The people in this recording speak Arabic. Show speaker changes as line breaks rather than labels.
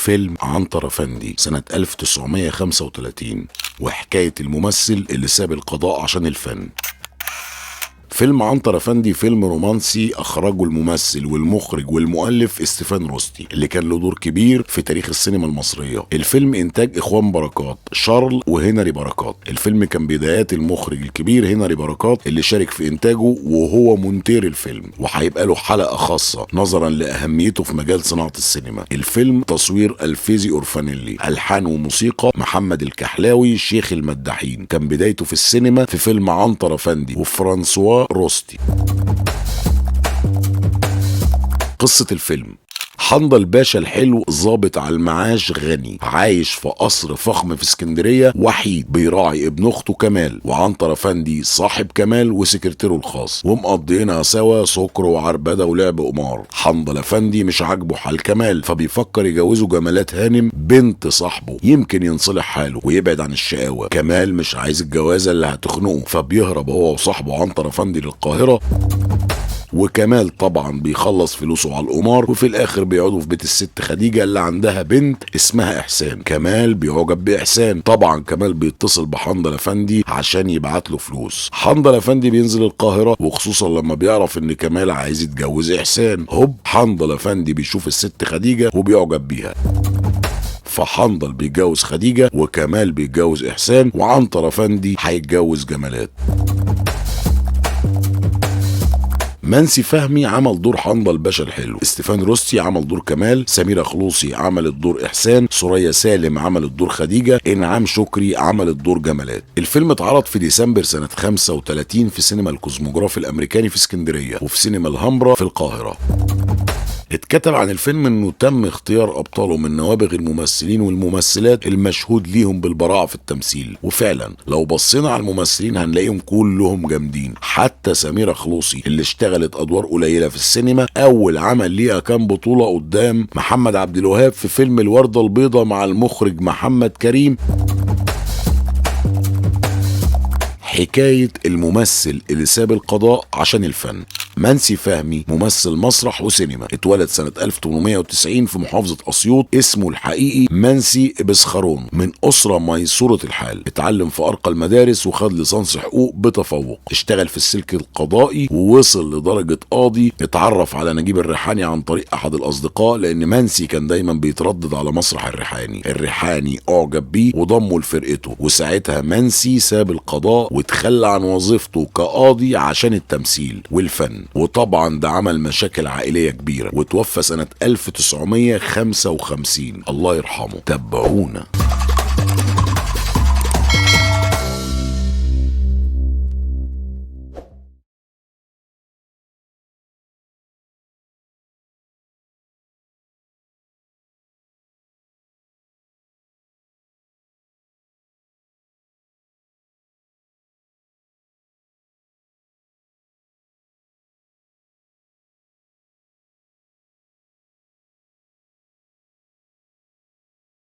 فيلم عنتر افندي سنة 1935، وحكاية الممثل اللي ساب القضاء عشان الفن. فيلم عنتر افندي فيلم رومانسي اخرجه الممثل والمخرج والمؤلف استيفان روستي، اللي كان له دور كبير في تاريخ السينما المصرية. الفيلم انتاج اخوان بركات، شارل وهنري بركات. الفيلم كان بدايات المخرج الكبير هنري بركات اللي شارك في انتاجه وهو مونتير الفيلم، وهيبقى له حلقة خاصة نظرا لاهميته في مجال صناعة السينما. الفيلم تصوير الفيزي اورفانيلي، الحان وموسيقى محمد الكحلاوي شيخ المداحين. كان بدايته في السينما في فيلم عنتر افندي وفرانسوا روستي. قصة الفيلم: حنظل باشا الحلو ظابط على المعاش غني، عايش في قصر فخم في اسكندرية، وحيد بيراعي ابن اخته كمال، وعنتر افندي صاحب كمال وسكرتيره الخاص، ومقضيينها سوا سكر وعربدة ولعب قمار. حنظل افندي مش عاجبه حال كمال، فبيفكر يجوزه جمالات هانم بنت صاحبه، يمكن ينصلح حاله ويبعد عن الشقاوة. كمال مش عايز الجوازة اللي هتخنقه، فبيهرب هو وصاحبه عنتر افندي للقاهرة، وكمال طبعا بيخلص فلوسه على القمار، وفي الاخر بيقعدوا في بيت الست خديجة اللي عندها بنت اسمها احسان. كمال بيعجب باحسان، طبعا كمال بيتصل بحنظل افندي عشان يبعت له فلوس. حنظل افندي بينزل القاهرة، وخصوصا لما بيعرف ان كمال عايز يتجوز احسان، هوب حنظل افندي بيشوف الست خديجة وبيعجب بيها، فحنظل بيتجوز خديجة وكمال بيتجوز احسان، وعنتر افندي هيتجوز جمالات. منسي فهمي عمل دور حنظل باشا الحلو، استيفان روستي عمل دور كمال، سميرة خلوصي عملت دور احسان، سوريا سالم عملت دور خديجة، انعام شكري عملت دور جمالات. الفيلم اتعرض في ديسمبر سنة 35 في سينما الكوزموجراف الامريكاني في اسكندرية، وفي سينما الهمبرة في القاهرة. اتكتب عن الفيلم انه تم اختيار ابطاله من نوابغ الممثلين والممثلات المشهود ليهم بالبراعة في التمثيل، وفعلا لو بصينا على الممثلين هنلاقيهم كلهم جامدين. حتى سميرة خلوصي اللي اشتغلت ادوار قليلة في السينما، اول عمل ليها كان بطولة قدام محمد عبد الوهاب في فيلم الوردة البيضاء مع المخرج محمد كريم. حكاية الممثل اللي ساب القضاء عشان الفن: منسي فهمي ممثل مسرح وسينما، اتولد سنة 1890 في محافظة أسيوط، اسمه الحقيقي منسي بسخرون، من أسرة ميسورة الحال. اتعلم في أرقى المدارس وخد ليسانس حقوق بتفوق. اشتغل في السلك القضائي ووصل لدرجة قاضي. اتعرف على نجيب الريحاني عن طريق أحد الأصدقاء، لأن منسي كان دايما بيتردد على مسرح الريحاني. الريحاني أعجب بيه وضمه لفرقته، وساعتها منسي ساب القضاء وتخلى عن وظيفته كقاضي عشان التمثيل والفن، وطبعا ده عمل مشاكل عائلية كبيرة، وتوفى سنة 1955 الله يرحمه. تابعونا.